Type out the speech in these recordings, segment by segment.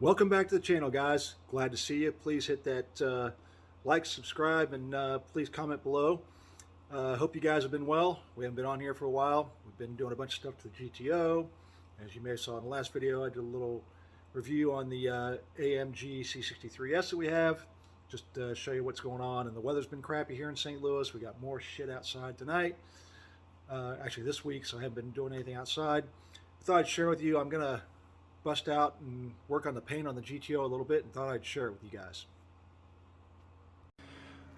Welcome back to the channel, guys. Glad to see you. Please hit that like, subscribe, and please comment below. Hope you guys have been well. We haven't been on here for a while. We've been doing a bunch of stuff to the GTO. As you may have saw in the last video, I did a little review on the AMG C63S that we have. Just to show you what's going on. And the weather's been crappy here in St. Louis. We got more shit outside tonight. Actually this week, so I haven't been doing anything outside. I thought I'd share with you. I'm going to bust out and work on the paint on the GTO a little bit, and thought I'd share it with you guys.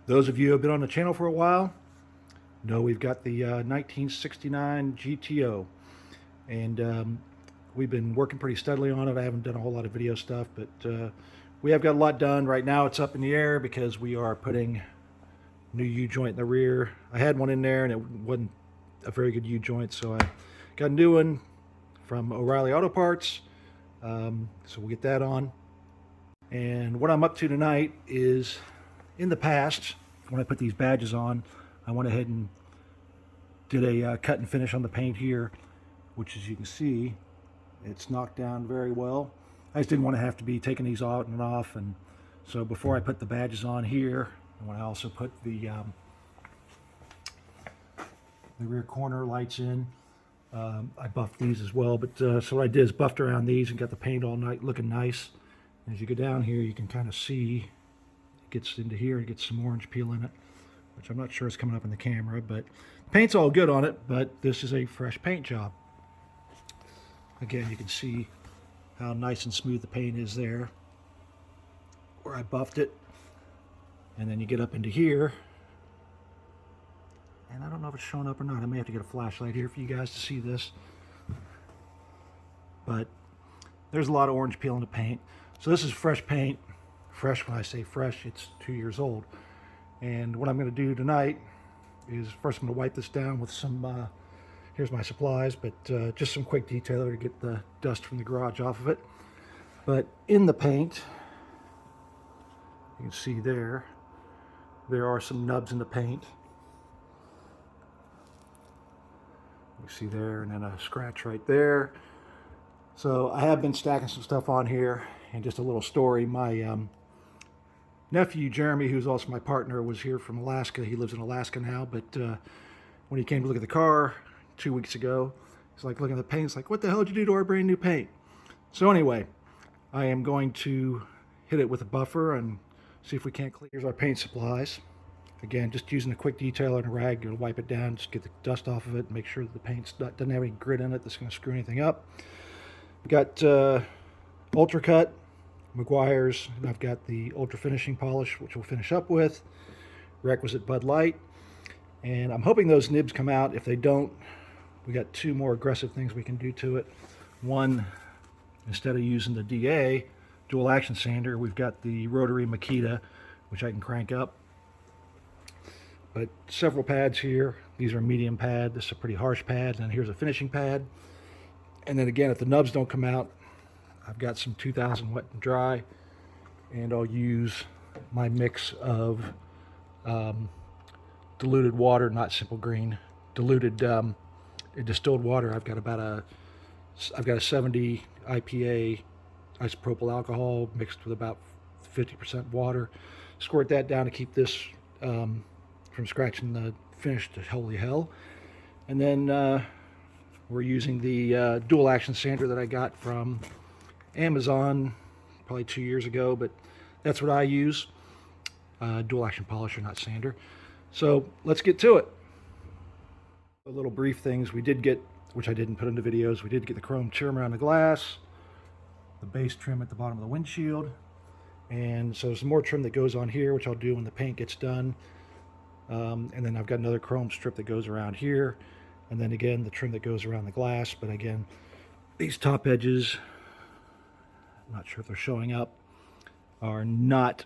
Those of you who have been on the channel for a while know we've got the 1969 GTO, and we've been working pretty steadily on it. I haven't done a whole lot of video stuff, but we have got a lot done. Right now it's up in the air because we are putting new U-joint in the rear. I had one in there and it wasn't a very good U-joint, so I got a new one from O'Reilly Auto Parts. So we'll get that on. And what I'm up to tonight is, in the past, when I put these badges on, I went ahead and did a cut and finish on the paint here, which, as you can see, it's knocked down very well. I just didn't want to have to be taking these out and off, and so before I put the badges on here, and when I also put the rear corner lights in, I buffed these as well, but so what I did is buffed around these and got the paint all night looking nice. As you go down here, you can kind of see it gets into here, it gets some orange peel in it, which I'm not sure is coming up in the camera, but the paint's all good on it, but this is a fresh paint job. Again, you can see how nice and smooth the paint is there where I buffed it. And then you get up into here, and I don't know if it's showing up or not. I may have to get a flashlight here for you guys to see this. But there's a lot of orange peel in the paint. So this is fresh paint. Fresh, when I say fresh, it's 2 years old. And what I'm going to do tonight is, first I'm going to wipe this down with some, here's my supplies, but just some quick detailer to get the dust from the garage off of it. But in the paint, you can see there are some nubs in the paint. You see there, and then a scratch right there. So I have been stacking some stuff on here. And just a little story, my nephew Jeremy, who's also my partner, was here from Alaska. He lives in Alaska now, but when he came to look at the car 2 weeks ago, he's like looking at the paint. He's like, what the hell did you do to our brand new paint? So anyway, I am going to hit it with a buffer and see if we can't clear. Here's our paint supplies. Again, just using a quick detailer and a rag to wipe it down, just get the dust off of it, and make sure that the paint doesn't have any grit in it that's going to screw anything up. We've got Ultra Cut, Meguiar's, and I've got the Ultra Finishing Polish, which we'll finish up with. Requisite Bud Light. And I'm hoping those nibs come out. If they don't, we got two more aggressive things we can do to it. One, instead of using the DA, dual action sander, we've got the rotary Makita, which I can crank up. But several pads here. These are a medium pad. This is a pretty harsh pad. And here's a finishing pad. And then again, if the nubs don't come out, I've got some 2000 wet and dry. And I'll use my mix of diluted water, not simple green. Diluted distilled water. I've got a 70 IPA isopropyl alcohol mixed with about 50% water. Squirt that down to keep this from scratching the finish to holy hell. And then we're using the dual action sander that I got from Amazon probably 2 years ago, but that's what I use. Dual action polisher, not sander. So let's get to it. A little brief things we did get, which I didn't put into videos. We did get the chrome trim around the glass, the base trim at the bottom of the windshield, and so there's some more trim that goes on here, which I'll do when the paint gets done. And then I've got another chrome strip that goes around here, and then again the trim that goes around the glass. But again, these top edges, I'm not sure if they're showing up, are not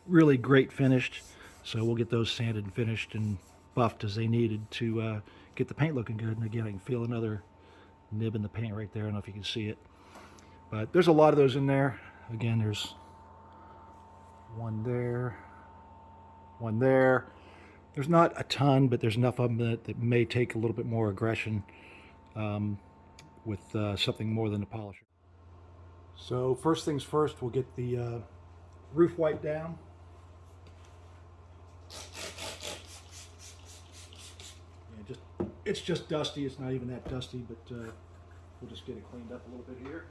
really great finished, so we'll get those sanded and finished and buffed as they needed to get the paint looking good. And again, I can feel another nib in the paint right there. I don't know if you can see it, but there's a lot of those in there. Again, there's one there, one there. There's not a ton, but there's enough of them that may take a little bit more aggression with something more than a polisher. So first things first, we'll get the roof wiped down. Yeah, it's just dusty. It's not even that dusty, but we'll just get it cleaned up a little bit here.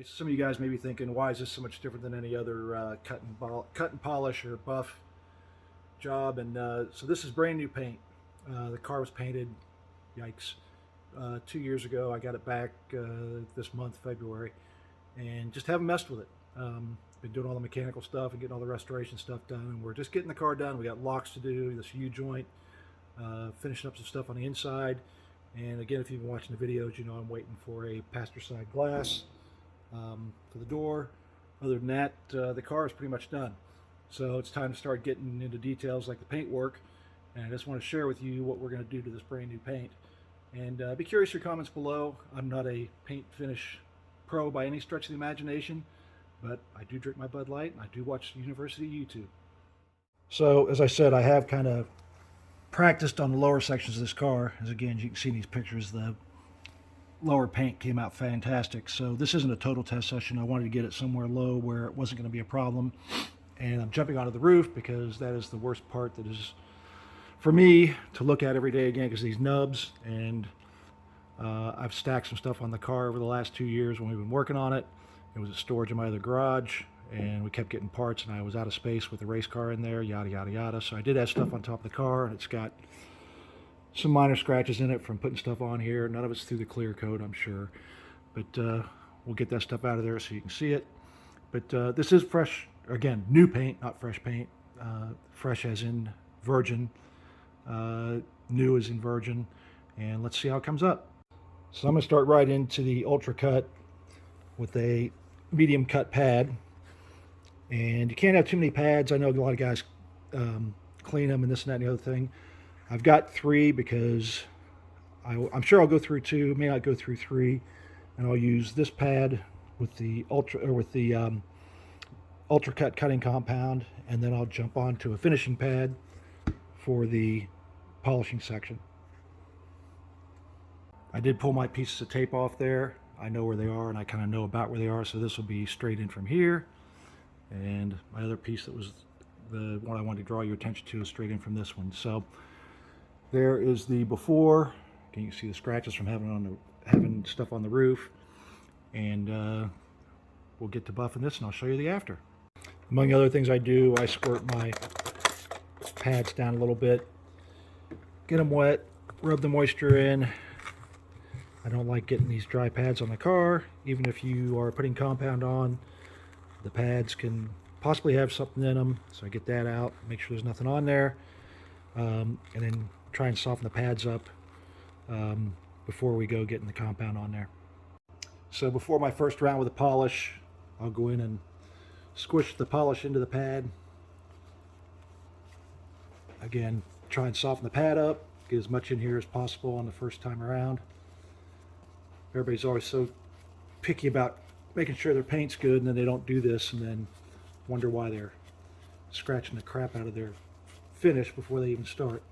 Some of you guys may be thinking, why is this so much different than any other cut and polish or buff job? And so this is brand new paint. The car was painted, yikes, 2 years ago. I got it back this month, February, and just haven't messed with it. Been doing all the mechanical stuff and getting all the restoration stuff done, and we're just getting the car done. We got locks to do, this U-joint, finishing up some stuff on the inside. And again, if you've been watching the videos, you know I'm waiting for a passenger side glass for the door. Other than that, the car is pretty much done. So it's time to start getting into details like the paint work. And I just want to share with you what we're going to do to this brand new paint. And be curious your comments below. I'm not a paint finish pro by any stretch of the imagination, but I do drink my Bud Light and I do watch University YouTube. So as I said, I have kind of practiced on the lower sections of this car. As again, you can see in these pictures, the lower paint came out fantastic. So this isn't a total test session. I wanted to get it somewhere low where it wasn't going to be a problem. And I'm jumping onto the roof because that is the worst part that is for me to look at every day again, because these nubs, and I've stacked some stuff on the car over the last 2 years when we've been working on it. It was at storage in my other garage, and we kept getting parts, and I was out of space with the race car in there, yada yada yada. So I did have stuff on top of the car, and it's got some minor scratches in it from putting stuff on here. None of it's through the clear coat, I'm sure, but we'll get that stuff out of there so you can see it. But this is fresh, again, new paint, not fresh paint. Fresh as in virgin, new as in virgin, and let's see how it comes up. So I'm going to start right into the ultra cut with a medium cut pad, and you can't have too many pads. I know a lot of guys clean them and this and that and the other thing. I've got 3 because I'm sure I'll go through 2, may not go through 3, and I'll use this pad with the ultra cut cutting compound, and then I'll jump onto a finishing pad for the polishing section. I did pull my pieces of tape off there. I know where they are, and I kind of know about where they are, so this will be straight in from here. And my other piece that was the one I wanted to draw your attention to is straight in from this one. So there is the before. You can see the scratches from having stuff on the roof, and we'll get to buffing this, and I'll show you the after. Among other things I do, I squirt my pads down a little bit, get them wet, rub the moisture in. I don't like getting these dry pads on the car. Even if you are putting compound on, the pads can possibly have something in them, so I get that out, make sure there's nothing on there, and then try and soften the pads up before we go getting the compound on there. So before my first round with the polish, I'll go in and squish the polish into the pad. Again, try and soften the pad up, get as much in here as possible on the first time around. Everybody's always so picky about making sure their paint's good, and then they don't do this and then wonder why they're scratching the crap out of their finish before they even start.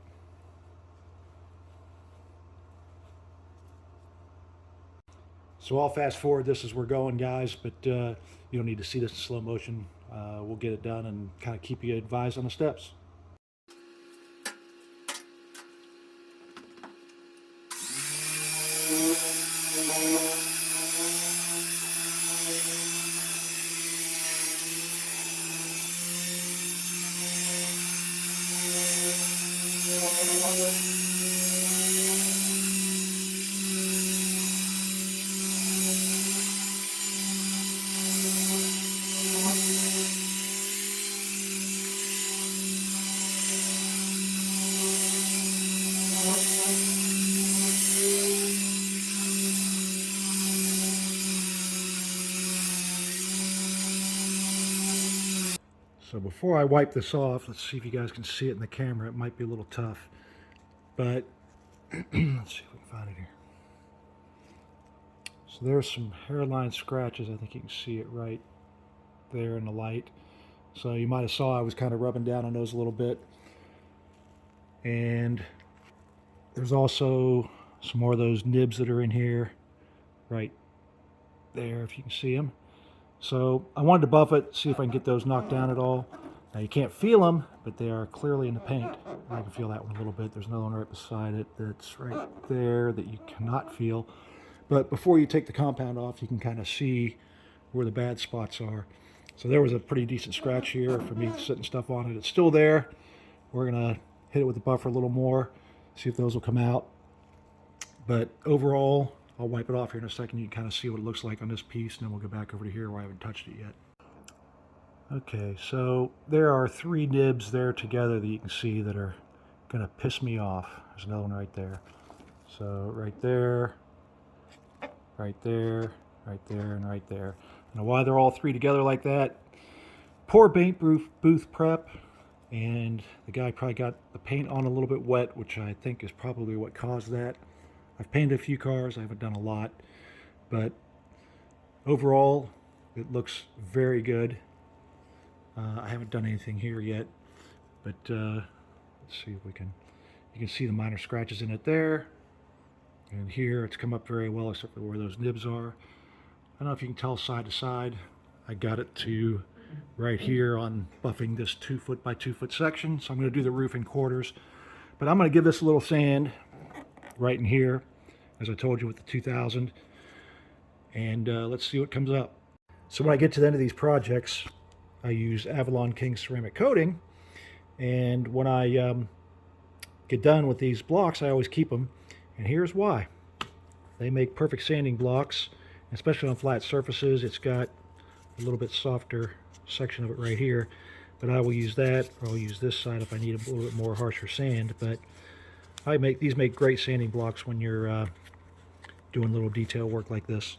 So I'll fast forward this as we're going, guys, but you don't need to see this in slow motion. We'll get it done and kind of keep you advised on the steps. So before I wipe this off, let's see if you guys can see it in the camera. It might be a little tough, but let's see if we can find it here. So there's some hairline scratches. I think you can see it right there in the light. So you might have saw I was kind of rubbing down on those a little bit. And there's also some more of those nibs that are in here right there, if you can see them. So I wanted to buff it, see if I can get those knocked down at all. Now you can't feel them, but they are clearly in the paint. I can feel that one a little bit. There's another one right beside it that's right there that you cannot feel. But before you take the compound off, you can kind of see where the bad spots are. So there was a pretty decent scratch here for me setting stuff on it. It's still there. We're gonna hit it with the buffer a little more, see if those will come out. But overall, I'll wipe it off here in a second. You can kind of see what it looks like on this piece, and then we'll go back over to here where I haven't touched it yet. Okay, so there are 3 nibs there together that you can see that are gonna piss me off. There's another one right there. So right there, right there, right there, and right there. Now why they're all 3 together like that? Poor paint booth prep, and the guy probably got the paint on a little bit wet, which I think is probably what caused that. I've painted a few cars, I haven't done a lot, but overall it looks very good. I haven't done anything here yet, but let's see if we can, you can see the minor scratches in it there, and here it's come up very well except for where those nibs are. I don't know if you can tell side to side. I got it to right here on buffing this 2 foot by 2 foot section, so I'm going to do the roof in quarters, but I'm going to give this a little sand right in here, as I told you with the 2000, and let's see what comes up. So when I get to the end of these projects, I use Avalon King ceramic coating, and when I get done with these blocks, I always keep them, and here's why. They make perfect sanding blocks, especially on flat surfaces. It's got a little bit softer section of it right here, but I will use that, or I'll use this side if I need a little bit more harsher sand. But these make great sanding blocks when you're doing little detail work like this.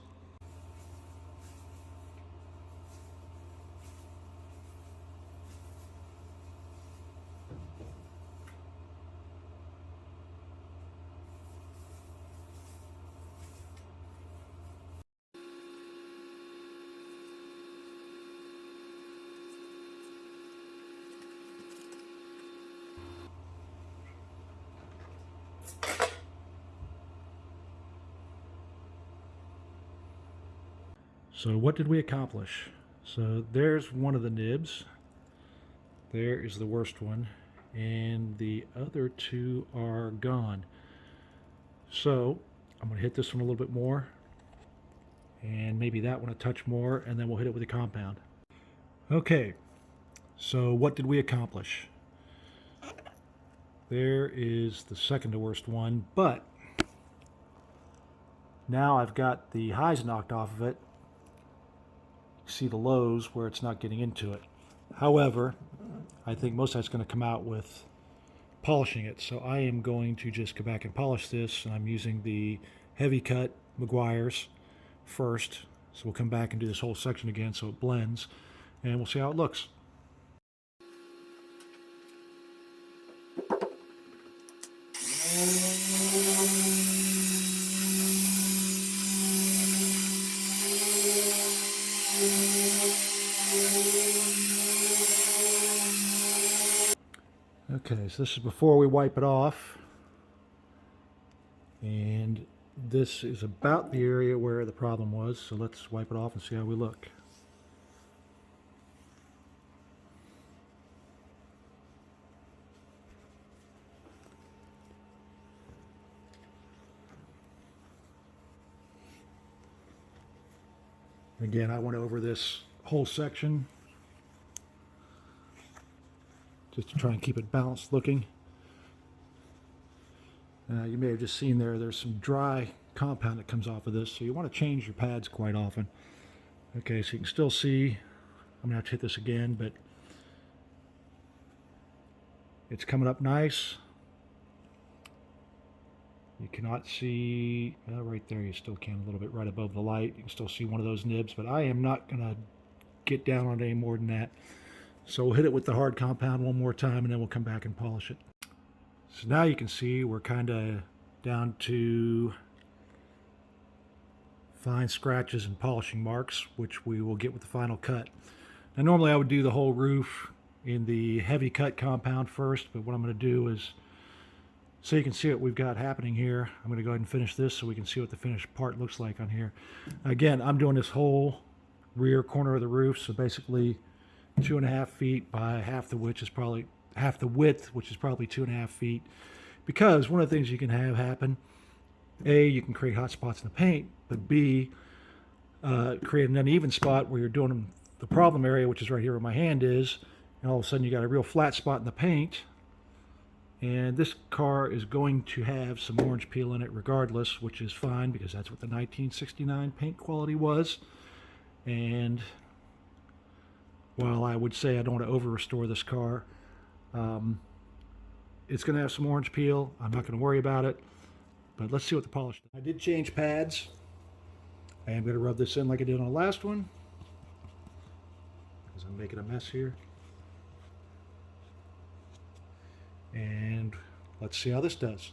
So what did we accomplish? So there's one of the nibs. There is the worst one, and the other 2 are gone. So I'm going to hit this one a little bit more, and maybe that one a touch more, and then we'll hit it with the compound. Okay, so what did we accomplish? There is the second to worst one, but now I've got the highs knocked off of it. See the lows where it's not getting into it. However, I think most of that's going to come out with polishing it. So I am going to just go back and polish this, and I'm using the heavy cut Meguiar's first. So we'll come back and do this whole section again so it blends, and we'll see how it looks. Okay, so this is before we wipe it off, and this is about the area where the problem was, so let's wipe it off and see how we look. Again, I went over this whole section just to try and keep it balanced looking. You may have just seen there's some dry compound that comes off of this, so you want to change your pads quite often. Okay, so you can still see, I'm going to have to hit this again, but it's coming up nice. You cannot see, right there you still can a little bit right above the light. You can still see one of those nibs, but I am not going to get down on it any more than that. So we'll hit it with the hard compound one more time and then we'll come back and polish it. So now you can see we're kind of down to fine scratches and polishing marks, which we will get with the final cut. Now normally I would do the whole roof in the heavy cut compound first, but what I'm going to do is, so you can see what we've got happening here, I'm going to go ahead and finish this so we can see what the finished part looks like on here. Again, I'm doing this whole rear corner of the roof, so basically 2.5 feet by half the width, which is probably 2.5 feet. Because one of the things you can have happen, A, you can create hot spots in the paint, but B, create an uneven spot where you're doing the problem area, which is right here where my hand is, and all of a sudden you got a real flat spot in the paint. And this car is going to have some orange peel in it regardless, which is fine because that's what the 1969 paint quality was. And while I would say I don't want to over restore this car, it's going to have some orange peel. I'm not going to worry about it, but let's see what the polish does. I did change pads. I am going to rub this in like I did on the last one because I'm making a mess here. And let's see how this does.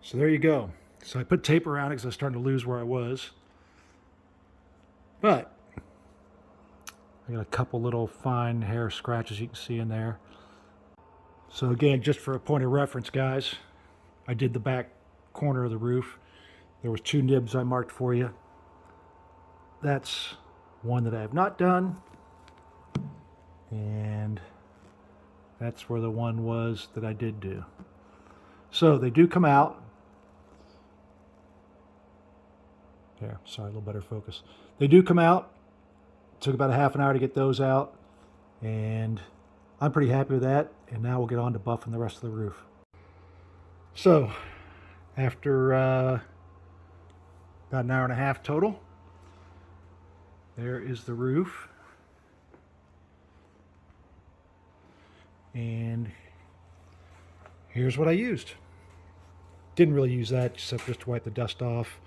So there you go. So I put tape around it because I was starting to lose where I was. But I got a couple little fine hair scratches you can see in there. So again, just for a point of reference, guys, I did the back corner of the roof. There was 2 nibs I marked for you. That's one that I have not done. And that's where the one was that I did do. So they do come out. There, sorry, a little better focus. They do come out. It took about a half an hour to get those out. And I'm pretty happy with that. And now we'll get on to buffing the rest of the roof. So, after about an hour and a half total, there is the roof. And here's what I used. Didn't really use that except just to wipe the dust off.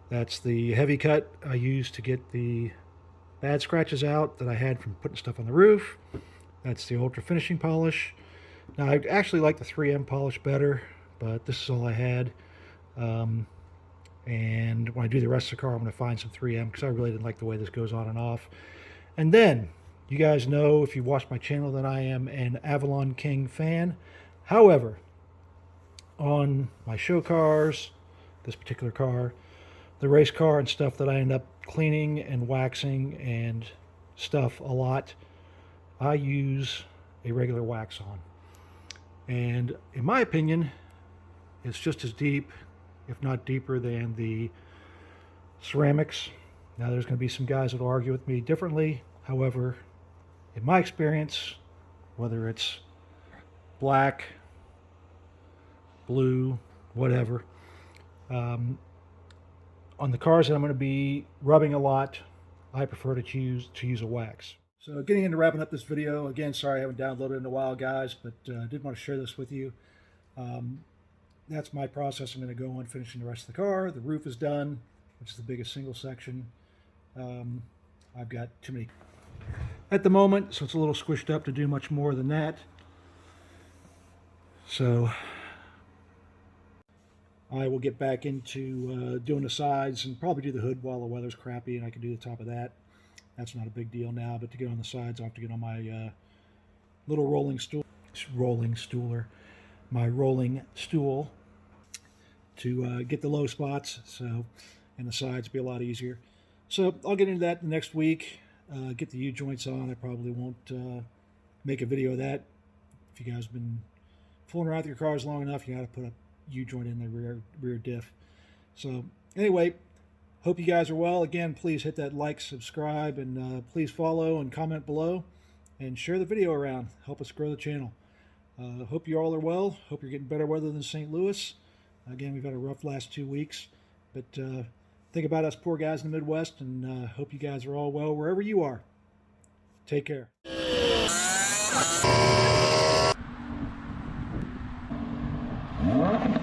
That's the heavy cut I used to get the bad scratches out that I had from putting stuff on the roof. That's the ultra finishing polish. Now I actually like the 3M polish better, but this is all I had. And when I do the rest of the car, I'm going to find some 3M because I really didn't like the way this goes on and off. And then, you guys know if you've watched my channel that I am an Avalon King fan. However, on my show cars, this particular car, the race car and stuff that I end up cleaning and waxing and stuff a lot, I use a regular wax on. And in my opinion, it's just as deep, if not deeper, than the ceramics. Now there's going to be some guys that will argue with me differently. However, in my experience, whether it's black, blue, whatever, on the cars that I'm going to be rubbing a lot, I prefer to use a wax. So getting into wrapping up this video, again, sorry I haven't downloaded it in a while, guys, but I did want to share this with you. That's my process. I'm going to go on finishing the rest of the car. The roof is done, which is the biggest single section. I've got too many at the moment, so it's a little squished up to do much more than that. So I will get back into doing the sides and probably do the hood while the weather's crappy and I can do the top of that. That's not a big deal now, but to get on the sides, I'll have to get on my little rolling stool. rolling stooler, my rolling stool, to get the low spots, so, and the sides be a lot easier. So I'll get into that next week. Get the U-joints on. I probably won't make a video of that. If you guys have been fooling around with your cars long enough, you got to put a U-joint in the rear diff. So anyway, hope you guys are well. Again, please hit that like, subscribe, and please follow and comment below, and share the video around. Help us grow the channel. Hope you all are well. Hope you're getting better weather than St. Louis. Again, we've had a rough last 2 weeks, but think about us poor guys in the Midwest, and hope you guys are all well wherever you are. Take care. What?